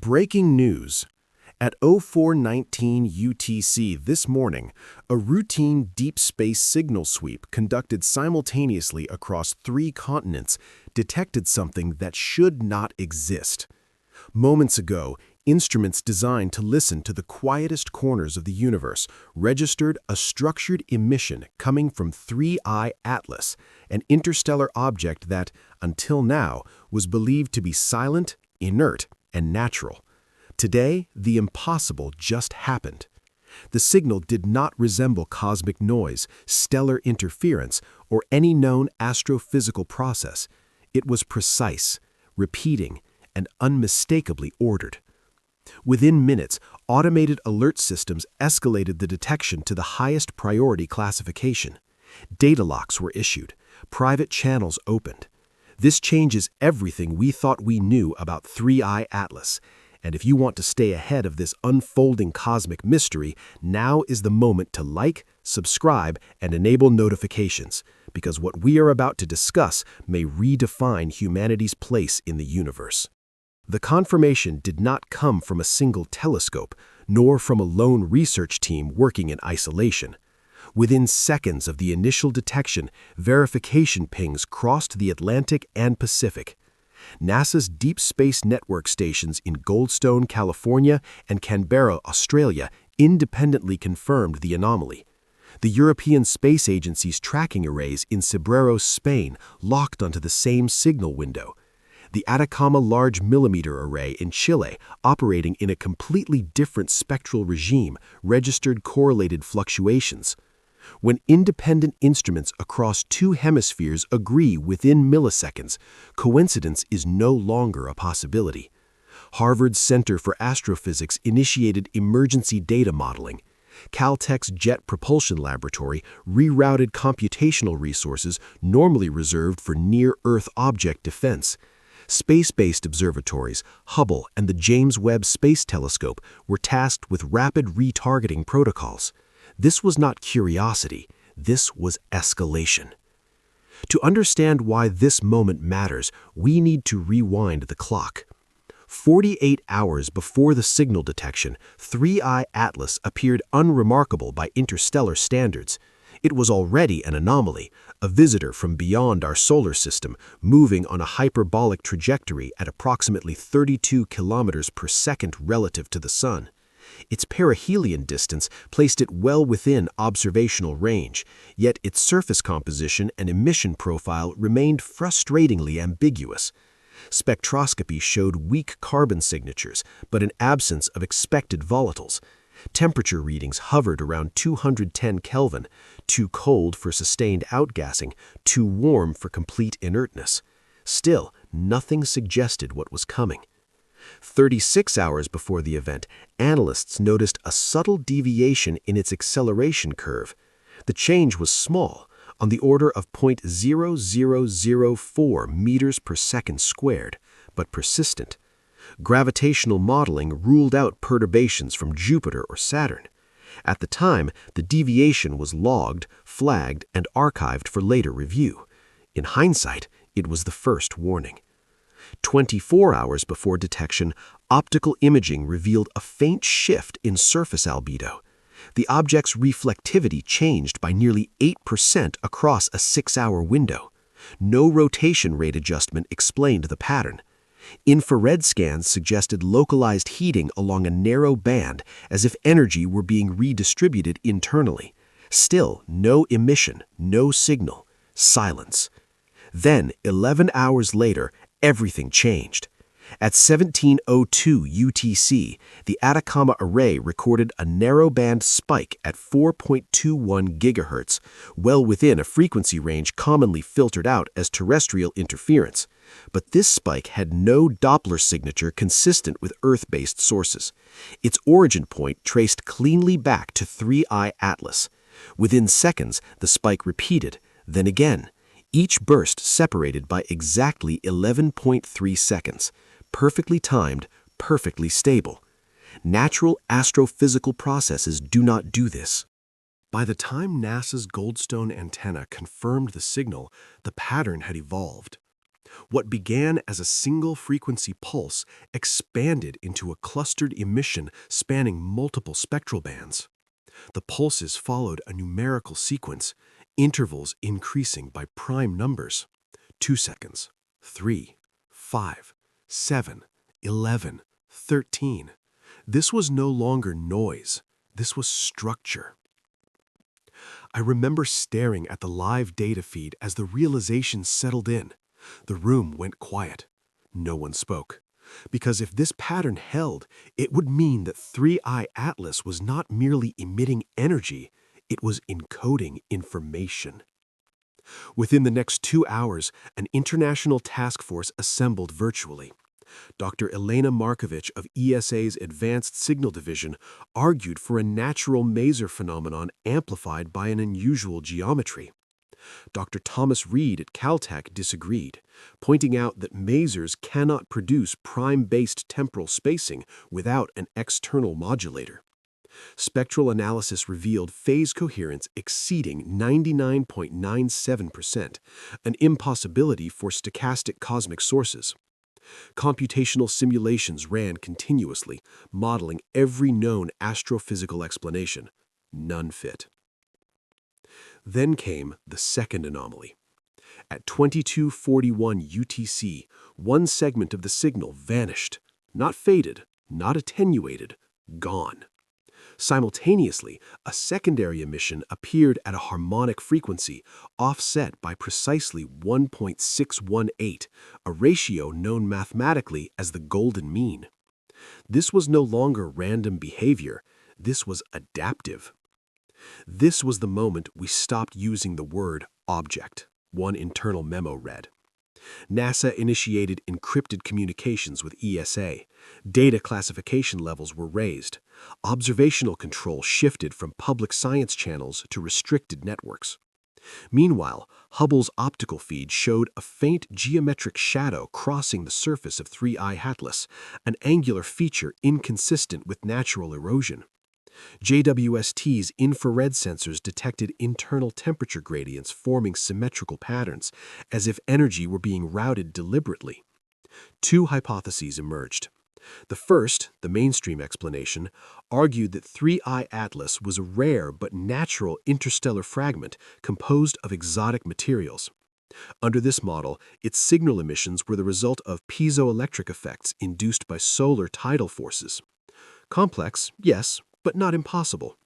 Breaking news. At 04:19 UTC this morning, a routine deep space signal sweep conducted simultaneously across 3 continents detected something that should not exist. Moments ago, instruments designed to listen to the quietest corners of the universe registered a structured emission coming from 3I Atlas, an interstellar object that, until now, was believed to be silent, inert, and natural. Today, the impossible just happened. The signal did not resemble cosmic noise, stellar interference, or any known astrophysical process. It was precise, repeating, and unmistakably ordered. Within minutes, automated alert systems escalated the detection to the highest priority classification. Data locks were issued, private channels opened. This changes everything we thought we knew about 3I Atlas. And if you want to stay ahead of this unfolding cosmic mystery, now is the moment to like, subscribe, and enable notifications, because what we are about to discuss may redefine humanity's place in the universe. The confirmation did not come from a single telescope, nor from a lone research team working in isolation. Within seconds of the initial detection, verification pings crossed the Atlantic and Pacific. NASA's Deep Space Network stations in Goldstone, California, and Canberra, Australia, independently confirmed the anomaly. The European Space Agency's tracking arrays in Cerbero, Spain, locked onto the same signal window. The Atacama Large Millimeter Array in Chile, operating in a completely different spectral regime, registered correlated fluctuations. When independent instruments across 2 hemispheres agree within milliseconds, coincidence is no longer a possibility. Harvard's Center for Astrophysics initiated emergency data modeling. Caltech's Jet Propulsion Laboratory rerouted computational resources normally reserved for near-Earth object defense. Space-based observatories, Hubble and the James Webb Space Telescope, were tasked with rapid retargeting protocols. This was not curiosity, this was escalation. To understand why this moment matters, we need to rewind the clock. 48 hours before the signal detection, 3I Atlas appeared unremarkable by interstellar standards. It was already an anomaly, a visitor from beyond our solar system, moving on a hyperbolic trajectory at approximately 32 kilometers per second relative to the Sun. Its perihelion distance placed it well within observational range, yet its surface composition and emission profile remained frustratingly ambiguous. Spectroscopy showed weak carbon signatures, but an absence of expected volatiles. Temperature readings hovered around 210 Kelvin, too cold for sustained outgassing, too warm for complete inertness. Still, nothing suggested what was coming. 36 hours before the event, analysts noticed a subtle deviation in its acceleration curve. The change was small, on the order of 0.0004 meters per second squared, but persistent. Gravitational modeling ruled out perturbations from Jupiter or Saturn. At the time, the deviation was logged, flagged, and archived for later review. In hindsight, it was the first warning. 24 hours before detection, optical imaging revealed a faint shift in surface albedo. The object's reflectivity changed by nearly 8% across a 6-hour window. No rotation rate adjustment explained the pattern. Infrared scans suggested localized heating along a narrow band, as if energy were being redistributed internally. Still, no emission, no signal, silence. Then, 11 hours later, everything changed. At 17:02 UTC, the Atacama Array recorded a narrowband spike at 4.21 GHz, well within a frequency range commonly filtered out as terrestrial interference. But this spike had no Doppler signature consistent with Earth-based sources. Its origin point traced cleanly back to 3I Atlas. Within seconds, the spike repeated, then again. Each burst separated by exactly 11.3 seconds, perfectly timed, perfectly stable. Natural astrophysical processes do not do this. By the time NASA's Goldstone antenna confirmed the signal, the pattern had evolved. What began as a single frequency pulse expanded into a clustered emission spanning multiple spectral bands. The pulses followed a numerical sequence, intervals increasing by prime numbers: 2 seconds, 3, 5, 7, 11, 13. This was no longer noise. This was structure. I remember staring at the live data feed as the realization settled in. The room went quiet. No one spoke. Because if this pattern held, it would mean that 3I Atlas was not merely emitting energy, it was encoding information. Within the next 2 hours, an international task force assembled virtually. Dr. Elena Markovich of ESA's Advanced Signal Division argued for a natural maser phenomenon amplified by an unusual geometry. Dr. Thomas Reed at Caltech disagreed, pointing out that masers cannot produce prime-based temporal spacing without an external modulator. Spectral analysis revealed phase coherence exceeding 99.97%, an impossibility for stochastic cosmic sources. Computational simulations ran continuously, modeling every known astrophysical explanation. None fit. Then came the second anomaly. At 22:41 UTC, one segment of the signal vanished. Not faded, not attenuated, gone. Simultaneously, a secondary emission appeared at a harmonic frequency, offset by precisely 1.618, a ratio known mathematically as the golden mean. This was no longer random behavior, this was adaptive. This was the moment we stopped using the word object, one internal memo read. NASA initiated encrypted communications with ESA. Data classification levels were raised. Observational control shifted from public science channels to restricted networks. Meanwhile, Hubble's optical feed showed a faint geometric shadow crossing the surface of 3I Atlas, an angular feature inconsistent with natural erosion. JWST's infrared sensors detected internal temperature gradients forming symmetrical patterns, as if energy were being routed deliberately. Two hypotheses emerged. The first, the mainstream explanation, argued that 3I Atlas was a rare but natural interstellar fragment composed of exotic materials. Under this model, its signal emissions were the result of piezoelectric effects induced by solar tidal forces. Complex, yes, but not impossible.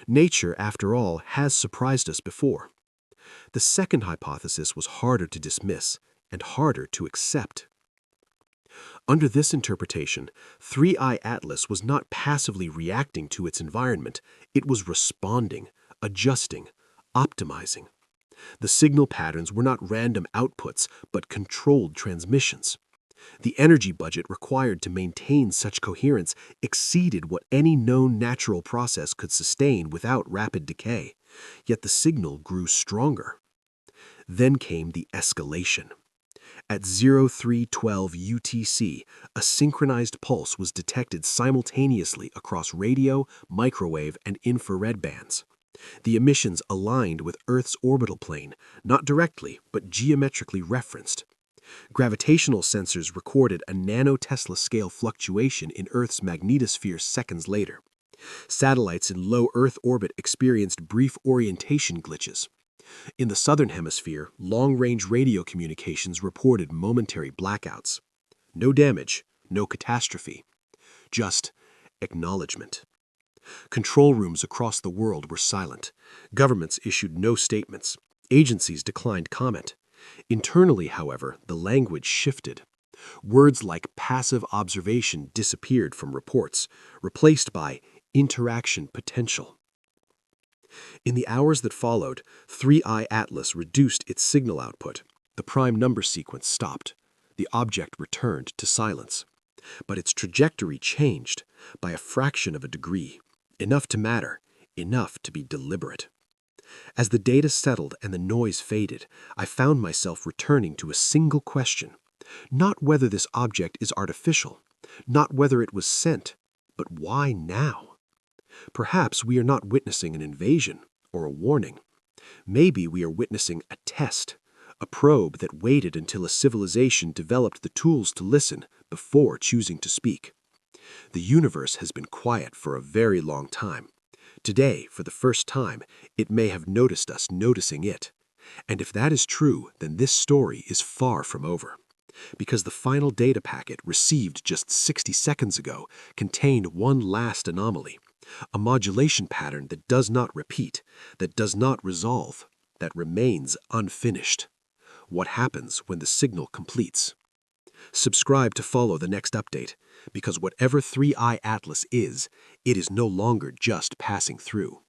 Nature, after all, has surprised us before. The second hypothesis was harder to dismiss and harder to accept. Under this interpretation, 3I Atlas was not passively reacting to its environment, it was responding, adjusting, optimizing. The signal patterns were not random outputs, but controlled transmissions. The energy budget required to maintain such coherence exceeded what any known natural process could sustain without rapid decay, yet the signal grew stronger. Then came the escalation. At 0312 UTC, a synchronized pulse was detected simultaneously across radio, microwave, and infrared bands. The emissions aligned with Earth's orbital plane, not directly, but geometrically referenced. Gravitational sensors recorded a nanotesla scale fluctuation in Earth's magnetosphere seconds later. Satellites in low Earth orbit experienced brief orientation glitches. In the southern hemisphere, long-range radio communications reported momentary blackouts. No damage, no catastrophe, just acknowledgement. Control rooms across the world were silent. Governments issued no statements. Agencies declined comment. Internally, however, the language shifted. Words like passive observation disappeared from reports, replaced by interaction potential. In the hours that followed, 3I Atlas reduced its signal output. The prime number sequence stopped. The object returned to silence. But its trajectory changed by a fraction of a degree, enough to matter, enough to be deliberate. As the data settled and the noise faded, I found myself returning to a single question. Not whether this object is artificial, not whether it was sent, but why now? Perhaps we are not witnessing an invasion or a warning. Maybe we are witnessing a test, a probe that waited until a civilization developed the tools to listen before choosing to speak. The universe has been quiet for a very long time. Today, for the first time, it may have noticed us noticing it. And if that is true, then this story is far from over. Because the final data packet received just 60 seconds ago contained one last anomaly, a modulation pattern that does not repeat, that does not resolve, that remains unfinished. What happens when the signal completes? Subscribe to follow the next update, because whatever 3i Atlas is, it is no longer just passing through.